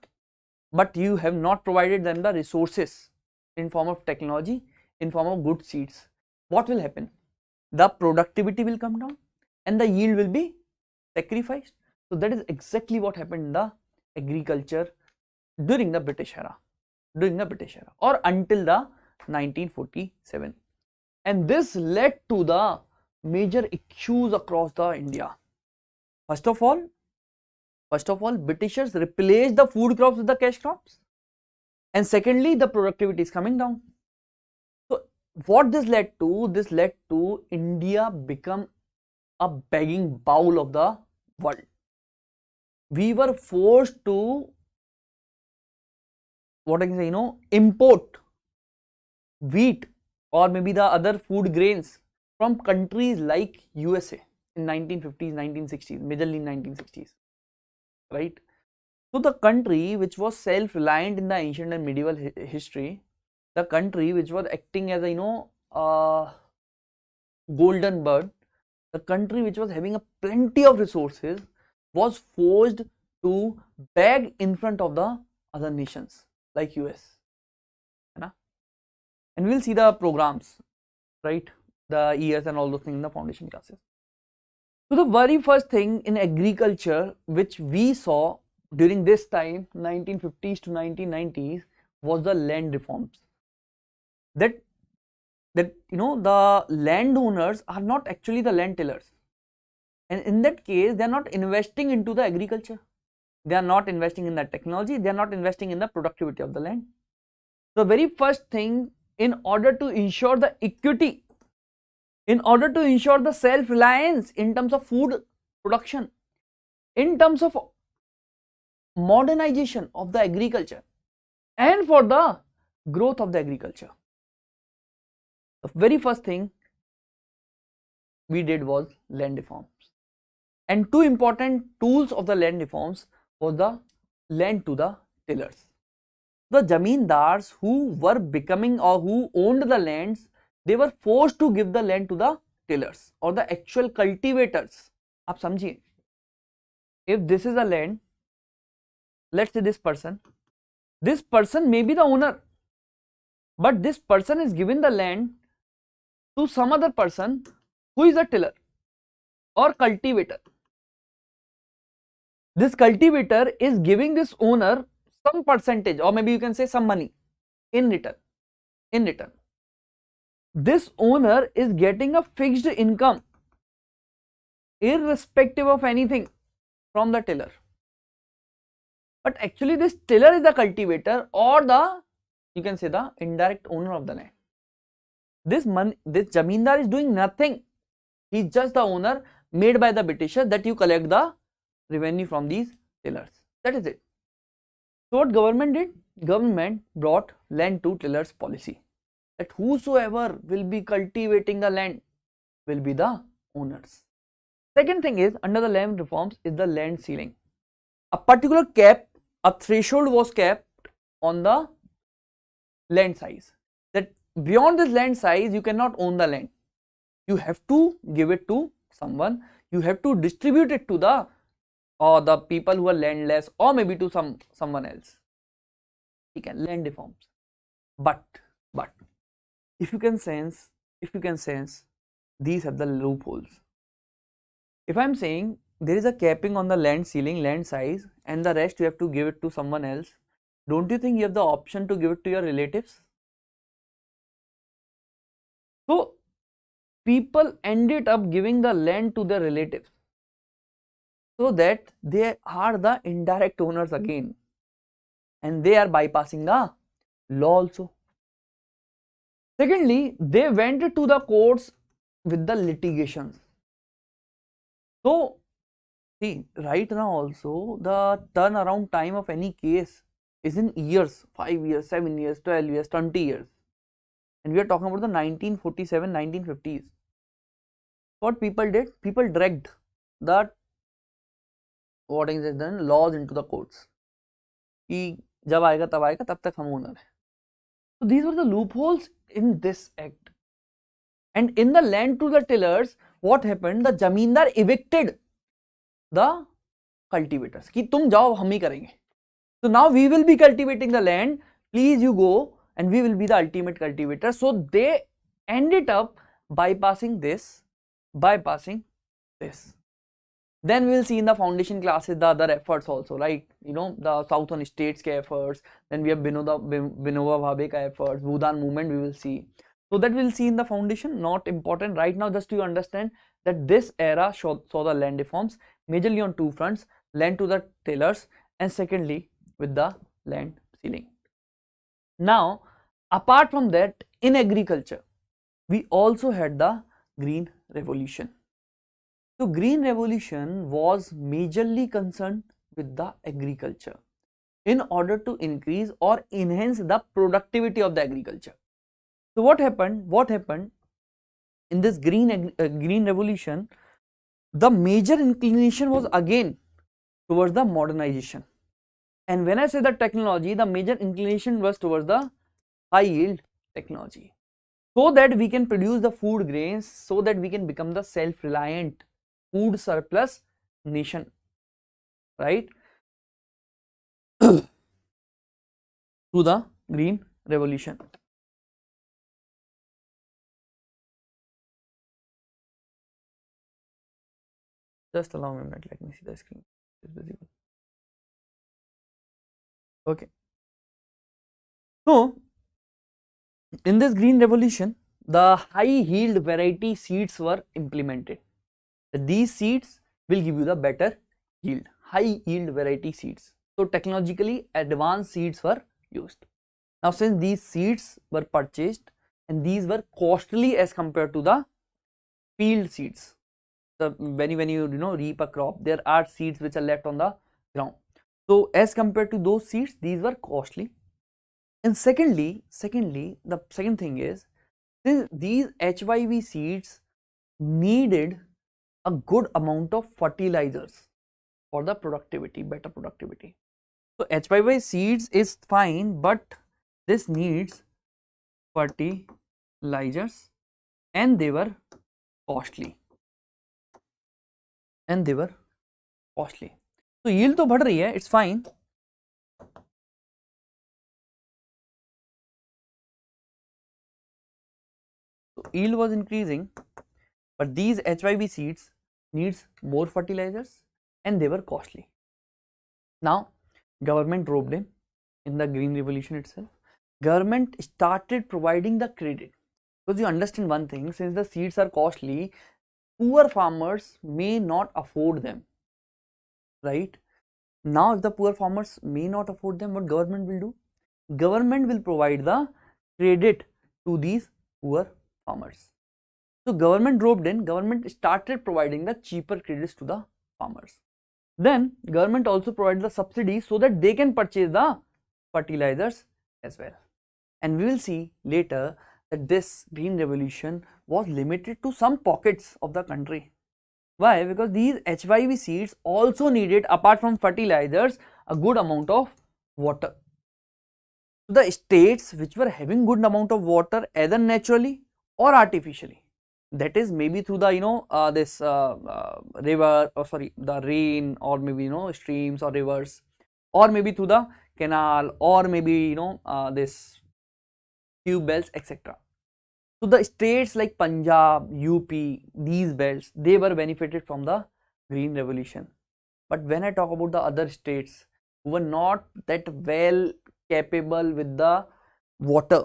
A: but you have not provided them the resources in form of technology, in form of good seeds, what will happen? The productivity will come down and the yield will be sacrificed. So that is exactly what happened in the agriculture during the British era, or until the 1947. And this led to the major issues across the India. First of all, Britishers replaced the food crops with the cash crops, and secondly, the productivity is coming down. So what this led to? This led to India become a begging bowl of the world. We were forced to, what I can say, import wheat or maybe the other food grains from countries like USA in 1950s, 1960s, majorly in 1960s, right? So the country which was self-reliant in the ancient and medieval history, the country which was acting as a golden bird, the country which was having a plenty of resources, was forced to beg in front of the other nations like US, and we'll see the programs, right, the years and all those things in the foundation classes. So the very first thing in agriculture which we saw during this time, 1950s to 1990s, was the land reforms. That the landowners are not actually the land tillers, and in that case they are not investing into the agriculture, they are not investing in the technology, they are not investing in the productivity of the land. The very first thing, in order to ensure the equity, in order to ensure the self-reliance in terms of food production, in terms of modernization of the agriculture, and for the growth of the agriculture, the very first thing we did was land reforms. And two important tools of the land reforms was the land to the tillers. The zamindars who were becoming or who owned the lands, they were forced to give the land to the tillers or the actual cultivators. आप समझिए, if this is a land, let's say this person may be the owner, but this person is giving the land to some other person who is a tiller or cultivator. This cultivator is giving this owner some percentage, or maybe you can say some money in return. This owner is getting a fixed income irrespective of anything from the tiller. But actually this tiller is the cultivator, or the, you can say, the indirect owner of the land. This zamindar is doing nothing. He is just the owner made by the Britishers, that you collect the revenue from these tillers. That is it. So what government did? Government brought land to tillers policy, that whosoever will be cultivating the land will be the owners. Second thing is, under the land reforms, is the land ceiling. A particular cap, a threshold was kept on the land size, that beyond this land size you cannot own the land. You have to give it to someone, you have to distribute it to the people who are landless, or maybe to someone else. Okay, land reforms. But if you can sense, these have the loopholes. If I am saying there is a capping on the land ceiling, land size, and the rest you have to give it to someone else, don't you think you have the option to give it to your relatives? So people ended up giving the land to their relatives, so that they are the indirect owners again, and they are bypassing the law also. Secondly, they went to the courts with the litigations. So see, right now also the turnaround time of any case is in years, 5 years, 7 years, 12 years, 20 years, and we are talking about the 1947, 1950s. What people did? People dragged the laws into the courts. कि जब आएगा तब आएगा, तब तक हम owner हैं. So these were the loopholes in this act. And in the land to the tillers, what happened? The zamindar evicted the cultivators कि तुम जाओ, हम ही करेंगे. So now we will be cultivating the land, please you go, and we will be the ultimate cultivator. So they ended up bypassing this. Then we will see in the foundation classes the other efforts also, right? The southern states efforts, then we have Vinoba Bhave efforts, Bhudan movement we will see. So that we will see in the foundation, not important right now, just to understand that this era saw the land reforms majorly on two fronts: land to the tillers, and secondly with the land ceiling. Now apart from that, in agriculture, we also had the Green Revolution. So Green Revolution was majorly concerned with the agriculture in order to increase or enhance the productivity of the agriculture. So what happened? In this Green Revolution, the major inclination was again towards the modernization. And when I say the technology, the major inclination was towards the high yield technology, so that we can produce the food grains, so that we can become the self-reliant food surplus nation, right? Through the Green Revolution. Just allow me a minute, let me see the screen. Is visible? Okay. So in this Green Revolution, the high yield variety seeds were implemented. These seeds will give you the better yield, high yield variety seeds. So technologically advanced seeds were used. Now since these seeds were purchased and these were costly as compared to the field seeds, when you reap a crop, there are seeds which are left on the ground. So as compared to those seeds, these were costly. And secondly, the second thing is, these HYV seeds needed a good amount of fertilizers for the productivity, better productivity. So HYV seeds is fine, but this needs fertilizers, and they were costly. So yield तो बढ़ रही है, it's fine. So yield was increasing, but these HYV seeds needs more fertilizers and they were costly. Now government roped in the Green Revolution itself. Government started providing the credit, because you understand one thing, since the seeds are costly, poor farmers may not afford them, right? Now if the poor farmers may not afford them, what government will do? Government will provide the credit to these poor farmers. So government roped in, government started providing the cheaper credits to the farmers. Then government also provided the subsidies so that they can purchase the fertilizers as well. And we will see later that this Green Revolution was limited to some pockets of the country. Why? Because these HYV seeds also needed, apart from fertilizers, a good amount of water. The states which were having good amount of water, either naturally or artificially, that is maybe through the this river, or sorry, the rain, or maybe streams or rivers, or maybe through the canal, or maybe this tube belts, etc. So the states like Punjab, UP, these belts, they were benefited from the Green Revolution. But when I talk about the other states who were not that well capable with the water,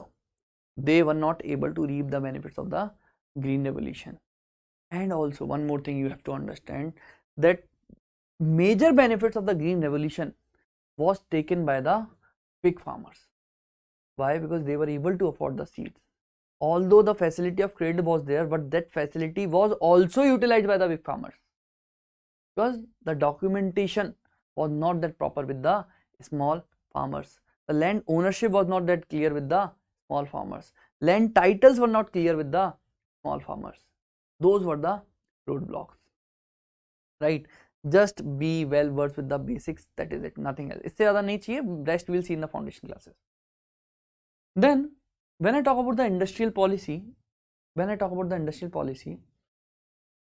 A: they were not able to reap the benefits of the Green Revolution. And also one more thing you have to understand, that major benefits of the Green Revolution was taken by the big farmers. Why? Because they were able to afford the seeds. Although the facility of credit was there, but that facility was also utilized by the big farmers, because the documentation was not that proper with the small farmers. The land ownership was not that clear with the small farmers. Land titles were not clear with the small farmers. Those were the roadblocks, right? Just be well versed with the basics, that is it, nothing else. इससे ज़्यादा नहीं चाहिए, rest we will see in the foundation classes. Then when I talk about the industrial policy,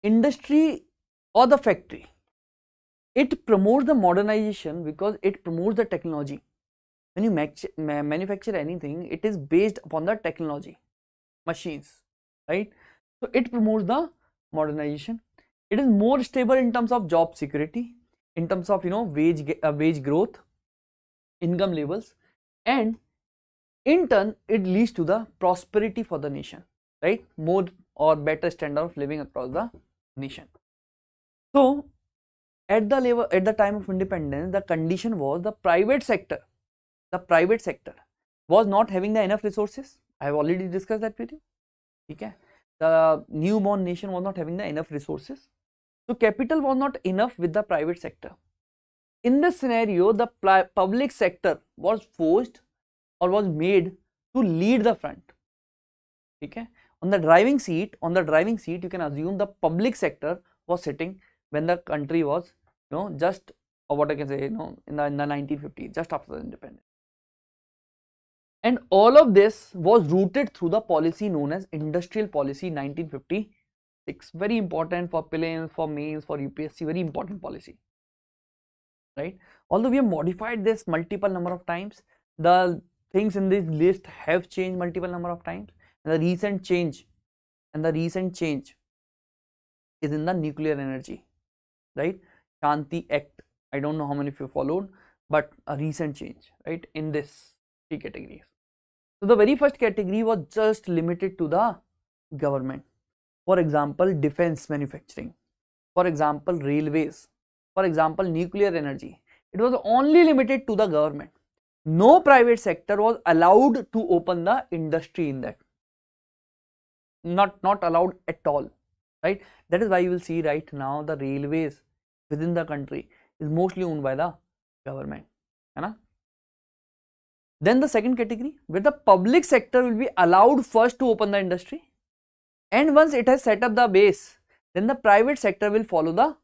A: industry or the factory, it promotes the modernization because it promotes the technology. When you manufacture anything, it is based upon the technology, machines, right? So it promotes the modernization. It is more stable in terms of job security, in terms of wage growth, income levels, and in turn it leads to the prosperity for the nation, right? More or better standard of living across the nation. So at the time of independence, the condition was the private sector was not having the enough resources. I have already discussed that with you. Okay? The newborn nation was not having the enough resources. So capital was not enough with the private sector. In this scenario, the public sector was forced or was made to lead the front. Okay? On the driving seat, you can assume the public sector was sitting when the country was, just, or what I can say, in the 1950s, just after the independence. And all of this was rooted through the policy known as Industrial Policy 1956. Very important for prelims, for mains, for UPSC, very important policy. Right? Although we have modified this multiple number of times, the things in this list have changed multiple number of times. And the recent change is in the nuclear energy, right? Shanti Act. I don't know how many of you followed, but a recent change, right, in this three categories. So the very first category was just limited to the government. For example, defense manufacturing. For example, railways. For example, nuclear energy. It was only limited to the government. No private sector was allowed to open the industry in that. Not allowed at all, right? That is why you will see right now the railways within the country is mostly owned by the government. Then the second category, where the public sector will be allowed first to open the industry, and once it has set up the base, then the private sector will follow the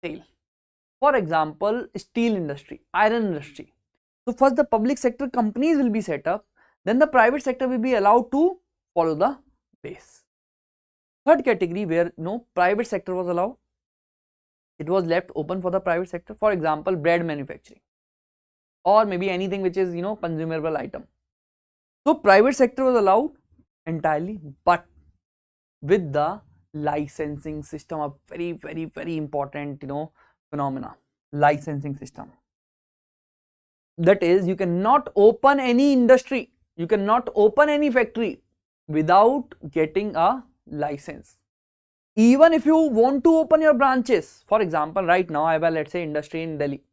A: tail. For example, steel industry, iron industry. So first the public sector companies will be set up, then the private sector will be allowed to follow the base. Third category, where no private sector was allowed, it was left open for the private sector. For example, bread manufacturing, or maybe anything which is consumable item. So private sector was allowed entirely, but with the licensing system, a very, very, very important phenomena, licensing system. That is, you cannot open any industry, you cannot open any factory without getting a license. Even if you want to open your branches, for example, right now I have a, let's say, industry in Delhi.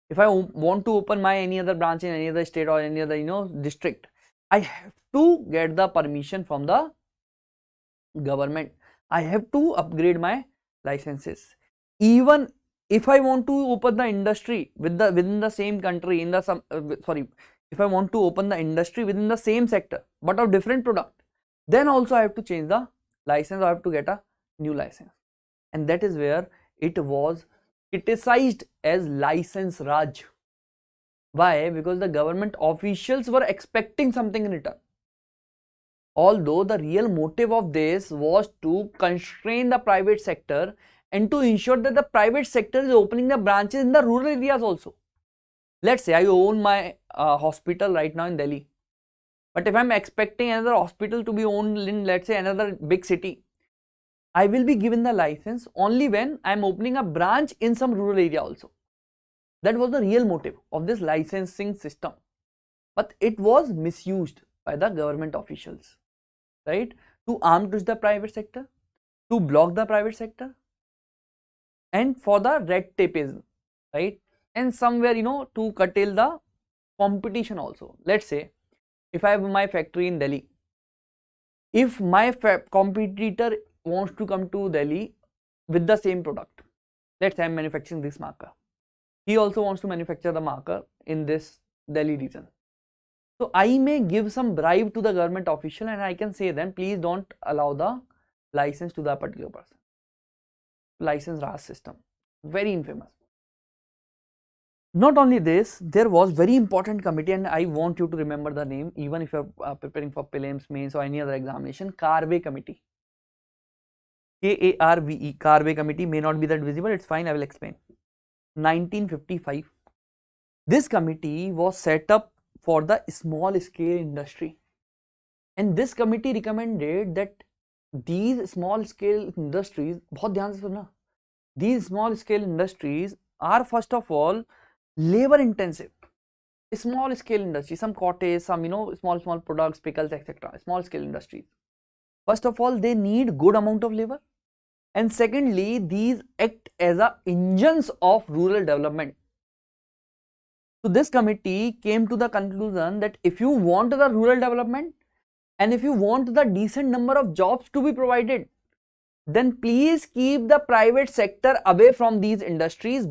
A: If I want to open my any other branch in any other state or any other district, I have to get the permission from the government. I have to upgrade my licenses. Even if I want to open the industry within the same country, if I want to open the industry within the same sector but of different product, then also I have to change the license, I have to get a new license. And that is where it was criticized as license Raj. Why? Because the government officials were expecting something in return. Although the real motive of this was to constrain the private sector and to ensure that the private sector is opening the branches in the rural areas also. Let's say I own my hospital right now in Delhi, but if I'm expecting another hospital to be owned in, let's say, another big city, I will be given the license only when I'm opening a branch in some rural area also. That was the real motive of this licensing system, but it was misused by the government officials, right, to arm twist the private sector, to block the private sector, and for the red tapeism, right, and somewhere to curtail the competition also. Let's say if I have my factory in Delhi, if my competitor wants to come to Delhi with the same product, let's say I'm manufacturing this marker, he also wants to manufacture the marker in this Delhi region. So I may give some bribe to the government official and I can say then, please don't allow the license to the particular person. License Raj system, very infamous. Not only this, there was very important committee, and I want you to remember the name even if you are preparing for prelims, mains or any other examination. Karve committee, Karve, Karve committee, may not be that visible, it's fine, I will explain. 1955, this committee was set up for the small scale industry, and this committee recommended that these small scale industries, बहुत ध्यान से सुनना, these small scale industries are first of all labor intensive. Small scale industry, some cottage, some small products, pickles, etc. Small scale industries. First of all, they need good amount of labor, and secondly, these act as a engines of rural development. So this committee came to the conclusion that if you want the rural development, And if you want the decent number of jobs to be provided, then please keep the private sector away from these industries.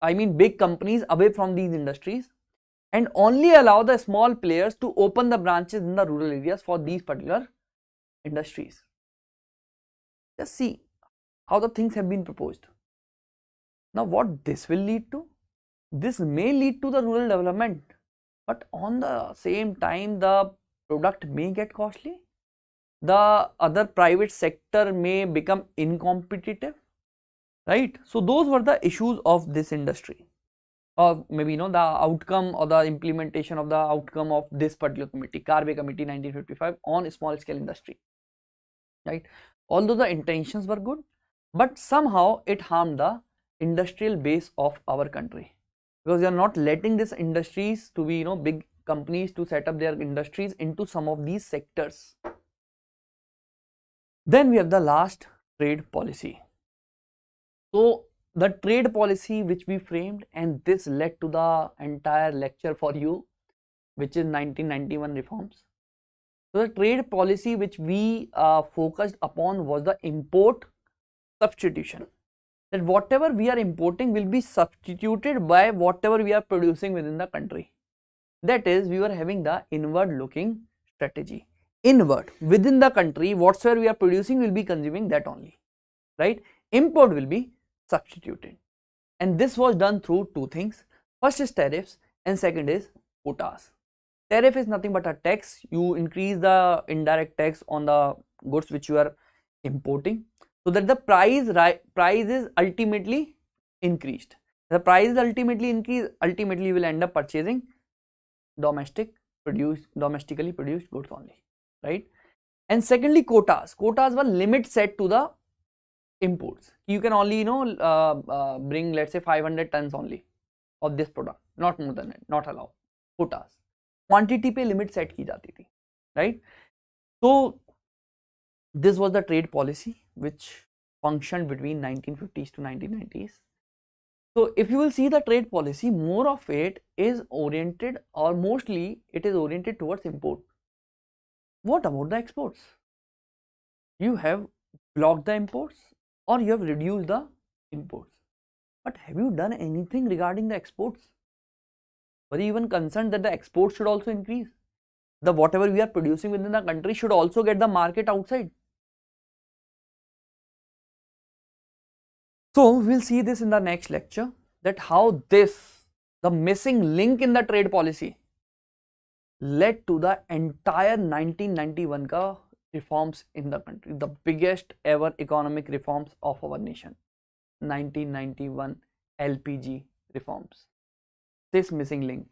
A: I mean big companies away from these industries, and only allow the small players to open the branches in the rural areas for these particular industries. Just see how the things have been proposed. Now what this will lead to? This may lead to the rural development, but on the same time the product may get costly. The other private sector may become incompetitive, right? So those were the issues of this industry, or maybe the outcome or the implementation of the outcome of this particular committee, Karve Committee 1955 on small scale industry, right? Although the intentions were good, but somehow it harmed the industrial base of our country, because they are not letting these industries to be big companies to set up their industries into some of these sectors. Then we have the last, trade policy. So the trade policy which we framed, and this led to the entire lecture for you, which is 1991 reforms. So the trade policy which we focused upon was the import substitution, that whatever we are importing will be substituted by whatever we are producing within the country. That is, we were having the inward looking strategy. Inward, within the country, whatsoever we are producing will be consuming that only, right? Import will be substituted, and this was done through two things. First is tariffs, and second is quotas. Tariff is nothing but a tax. You increase the indirect tax on the goods which you are importing, so that the price is ultimately increased. The price is ultimately increased, ultimately you will end up purchasing domestically produced goods only, right? And secondly, quotas were limit set to the imports. You can only bring, let's say, 500 tons only of this product, not more than it, not allowed. Quotas, quantity पे limit set की जाती थी, right? So this was the trade policy which functioned between 1950s to 1990s. So if you will see the trade policy, more of it is oriented, or mostly it is oriented towards import. What about the exports? You have blocked the imports, or you have reduced the imports, but have you done anything regarding the exports? Were you even concerned that the exports should also increase? The whatever we are producing within the country should also get the market outside. So we'll see this in the next lecture, that how the missing link in the trade policy led to the entire 1991 ka reforms in the country, the biggest ever economic reforms of our nation. 1991 LPG reforms. This missing link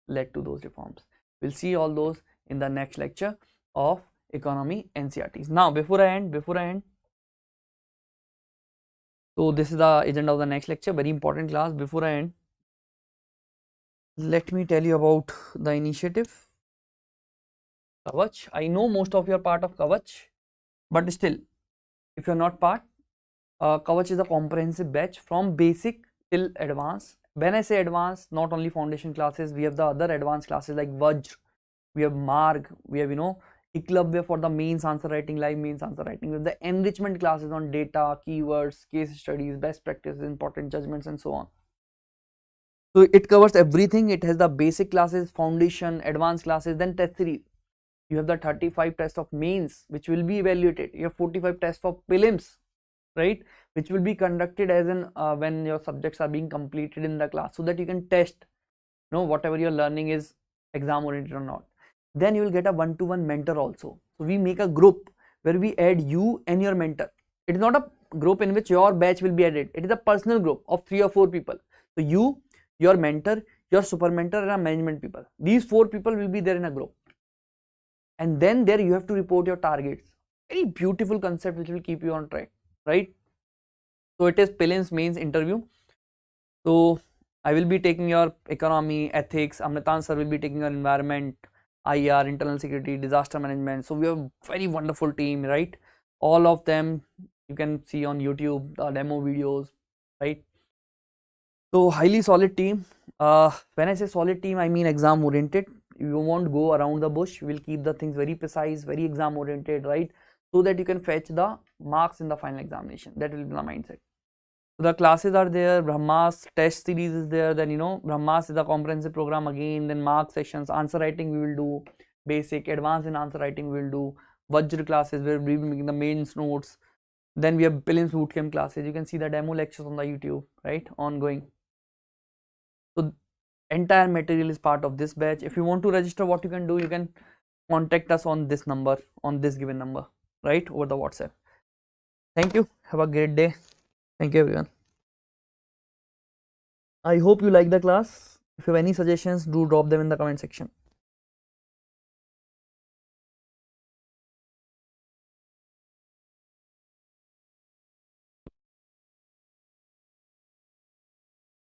A: led to those reforms. We'll see all those in the next lecture of economy NCERTs. Now before I end, so this is the agenda of the next lecture, very important class. Before I end, let me tell you about the initiative Kavach. I know most of you are part of Kavach, but still, if you are not part, Kavach is a comprehensive batch from basic till advanced. When I say advanced, not only foundation classes, we have the other advanced classes like Vajr, we have Marg, we have Eklavya for the mains answer writing, live mains answer writing. We have the enrichment classes on data, keywords, case studies, best practices, important judgments, and so on. So it covers everything. It has the basic classes, foundation, advanced classes, then test series. You have the 35 tests of mains which will be evaluated. You have 45 tests for prelims, right, which will be conducted as in when your subjects are being completed in the class, so that you can test whatever you're learning is exam oriented or not. Then you will get a one-to-one mentor also. So we make a group where we add you and your mentor. It is not a group in which your batch will be added. It is a personal group of 3 or 4 people. So you, your mentor, your super mentor, and a management people. These 4 people will be there in a group. And then there you have to report your targets. Very beautiful concept which will keep you on track, right? So it is prelims, mains, interview. So I will be taking your economy, ethics. Amritan sir will be taking your environment, IR, internal security, disaster management. So we have a very wonderful team, right? All of them you can see on YouTube, the demo videos, right? So highly solid team. When I say solid team, I mean exam oriented. You won't go around the bush. We will keep the things very precise, very exam oriented, right? So that you can fetch the marks in the final examination. That will be the mindset. So the classes are there. Brahmas test series is there. Then Brahmas is a comprehensive program again. Then mark sessions, answer writing we will do, basic, advanced in answer writing we will do. Vajra classes where we will be making the mains notes. Then we have Prelims bootcamp classes. You can see the demo lectures on the YouTube, right? Ongoing. So entire material is part of this batch. If you want to register, what you can do, you can contact us on this number, on this given number, right, over the WhatsApp. Thank you. Have a great day. Thank you, everyone. I hope you like the class. If you have any suggestions, do drop them in the comment section.